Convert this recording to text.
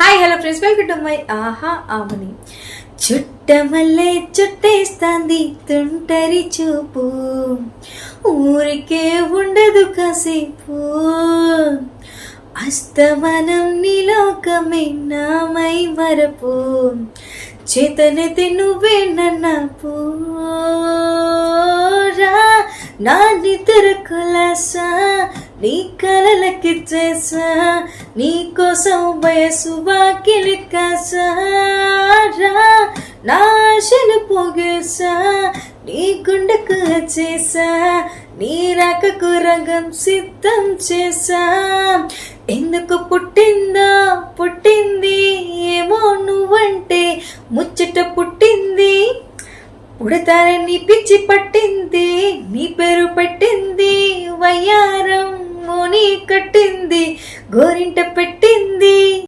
Hi hello friends, welcome to my ఆహా ఆమని. చుట్టమల్లే చుట్టేస్తాంది తుంటరి చూపు, ఊరికే ఉండదు కాసేపు. అస్తమనం నీలోకమే నామై మరపు, చేతనైతే నువ్వే నన్న పూరా. నా నిద్ర కులాసా నీ కలలకి చేసా, నీ కోసం వయసు వాకిలి కాసారా. నా ఆశను పోగేసా నీ గుండెకు చేసా, నీ రాకకు రంగం సిద్ధం చేసా. ఎందుకు పుట్టింది ఏమో నువ్వంటే ముచ్చట పుట్టింది. పుడతారని పిచ్చి పట్టు